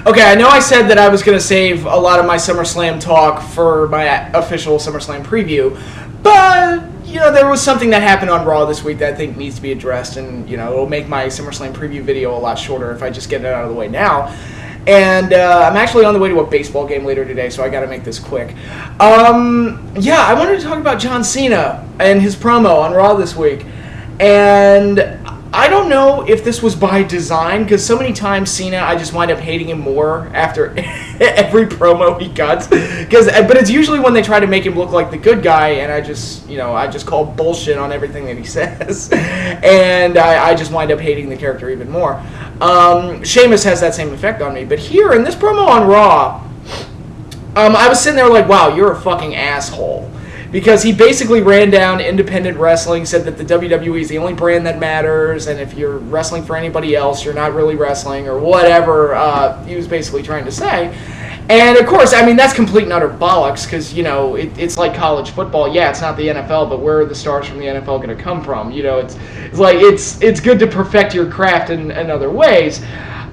Okay, I know I said that I was going to save a lot of my SummerSlam talk for my official SummerSlam preview, but, there was something that happened on Raw this week that I think needs to be addressed, and, it'll make my SummerSlam preview video a lot shorter if I just get it out of the way now. And I'm actually on the way to a baseball game later today, so I got to make this quick. I wanted to talk about John Cena and his promo on Raw this week, and I don't know if this was by design, because so many times Cena, I just wind up hating him more after every promo he cuts. But it's usually when they try to make him look like the good guy, and I just call bullshit on everything that he says. And I just wind up hating the character even more. Sheamus has that same effect on me. But here, in this promo on Raw, I was sitting there like, wow, you're a fucking asshole. Because he basically ran down independent wrestling, said that the WWE is the only brand that matters, and if you're wrestling for anybody else, you're not really wrestling, or whatever he was basically trying to say. And, of course, that's complete and utter bollocks, because, it's like college football. Yeah, it's not the NFL, but where are the stars from the NFL going to come from? It's good to perfect your craft in other ways,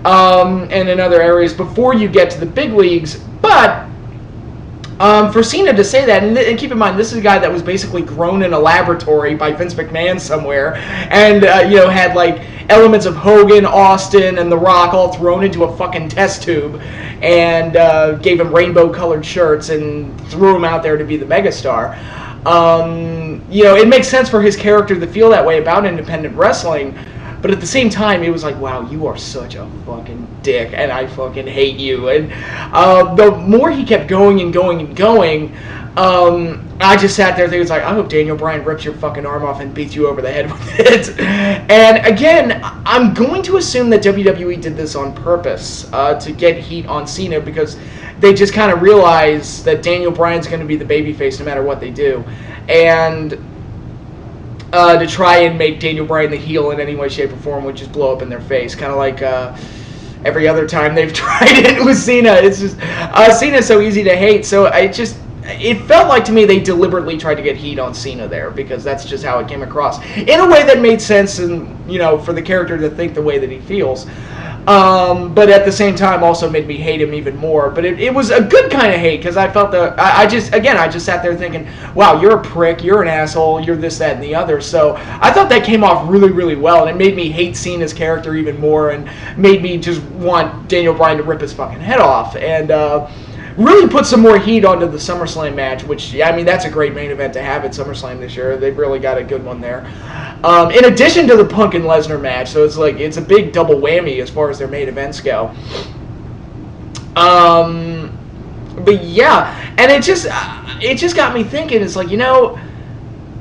and in other areas before you get to the big leagues, but for Cena to say that, and keep in mind, this is a guy that was basically grown in a laboratory by Vince McMahon somewhere, and, had, elements of Hogan, Austin, and The Rock all thrown into a fucking test tube, and gave him rainbow-colored shirts, and threw him out there to be the megastar. It makes sense for his character to feel that way about independent wrestling, but at the same time, it was like, wow, you are such a fucking dick, and I fucking hate you. And the more he kept going and going and going, I just sat there thinking, I hope Daniel Bryan rips your fucking arm off and beats you over the head with it. And again, I'm going to assume that WWE did this on purpose to get heat on Cena, because they just kind of realize that Daniel Bryan's going to be the babyface no matter what they do. And to try and make Daniel Bryan the heel in any way, shape, or form would just blow up in their face. Kind of like every other time they've tried it with Cena. It's just, Cena's so easy to hate, so it felt like to me they deliberately tried to get heat on Cena there, because that's just how it came across. In a way that made sense, and for the character to think the way that he feels. But at the same time also made me hate him even more. But it was a good kind of hate, because I felt that I just sat there thinking, wow, you're a prick, you're an asshole, you're this, that, and the other. So I thought that came off really, really well, and it made me hate Cena's character even more, and made me just want Daniel Bryan to rip his fucking head off. And really put some more heat onto the SummerSlam match, which, that's a great main event to have at SummerSlam this year. They've really got a good one there. In addition to the Punk and Lesnar match, so it's a big double whammy as far as their main events go. But yeah, and it just got me thinking, it's like,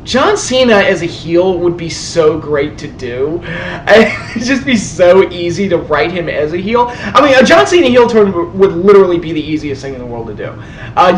John Cena as a heel would be so great to do. It'd just be so easy to write him as a heel. A John Cena heel turn would literally be the easiest thing in the world to do.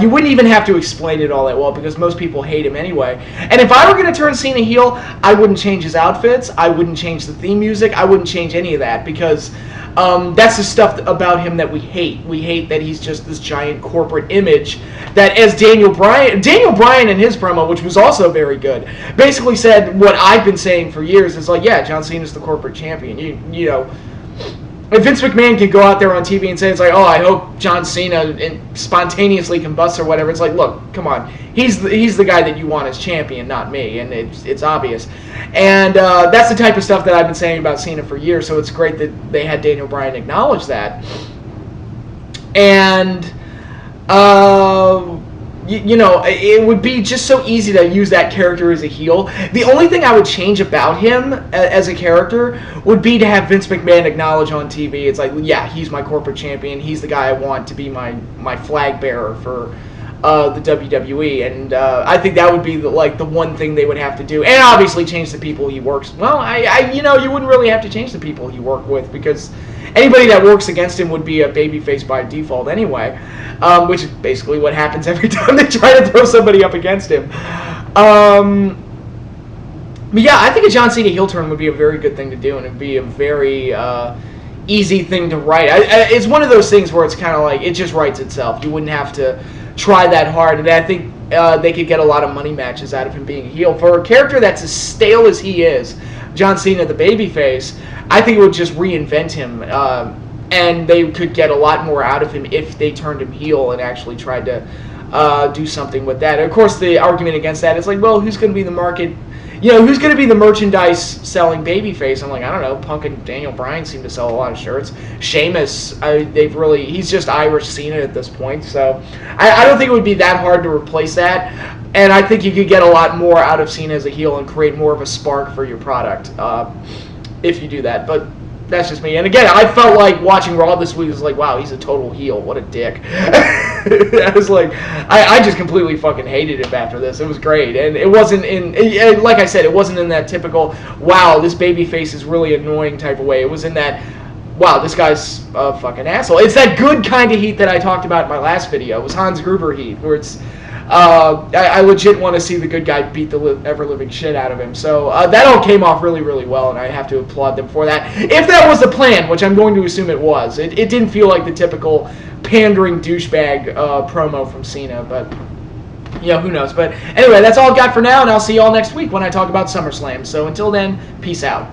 You wouldn't even have to explain it all that well, because most people hate him anyway. And if I were going to turn Cena heel, I wouldn't change his outfits, I wouldn't change the theme music, I wouldn't change any of that, because that's the stuff about him that we hate. We hate that he's just this giant corporate image that, as Daniel Bryan in his promo, which was also very good, basically said what I've been saying for years. Is like, yeah, John Cena's the corporate champion. If Vince McMahon could go out there on TV and say, it's like, oh, I hope John Cena spontaneously combusts or whatever, it's like, look, come on. He's the guy that you want as champion, not me, and it's obvious. And that's the type of stuff that I've been saying about Cena for years, so it's great that they had Daniel Bryan acknowledge that. And, it would be just so easy to use that character as a heel. The only thing I would change about him as a character would be to have Vince McMahon acknowledge on TV, it's like, yeah, he's my corporate champion, he's the guy I want to be my flag bearer for the WWE, and I think that would be the one thing they would have to do, and obviously change the people he works. Well, you wouldn't really have to change the people he worked with, because anybody that works against him would be a babyface by default anyway, which is basically what happens every time they try to throw somebody up against him. But yeah, I think a John Cena heel turn would be a very good thing to do, and it would be a very easy thing to write. It's one of those things where it's kind of like, it just writes itself. You wouldn't have to try that hard, and I think they could get a lot of money matches out of him being a heel. For a character that's as stale as he is, John Cena the babyface, I think it would just reinvent him and they could get a lot more out of him if they turned him heel and actually tried to do something with that. Of course, the argument against that is like, well, who's going to be the market? Who's going to be the merchandise selling babyface? I'm like, I don't know. Punk and Daniel Bryan seem to sell a lot of shirts. Sheamus, he's just Irish Cena at this point. So I don't think it would be that hard to replace that. And I think you could get a lot more out of Cena as a heel and create more of a spark for your product if you do that. But that's just me. And again, I felt like watching Raw this week was like, wow, he's a total heel. What a dick. I was like, I just completely fucking hated him after this. It was great. And it wasn't like I said, it wasn't in that typical, wow, this babyface is really annoying type of way. It was in that, wow, this guy's a fucking asshole. It's that good kind of heat that I talked about in my last video. It was Hans Gruber heat, where it's, I legit want to see the good guy beat the ever-living shit out of him. So that all came off really, really well, and I have to applaud them for that. If that was the plan, which I'm going to assume it was, it didn't feel like the typical pandering douchebag promo from Cena, but who knows. But anyway, that's all I've got for now, and I'll see you all next week when I talk about SummerSlam. So until then, peace out.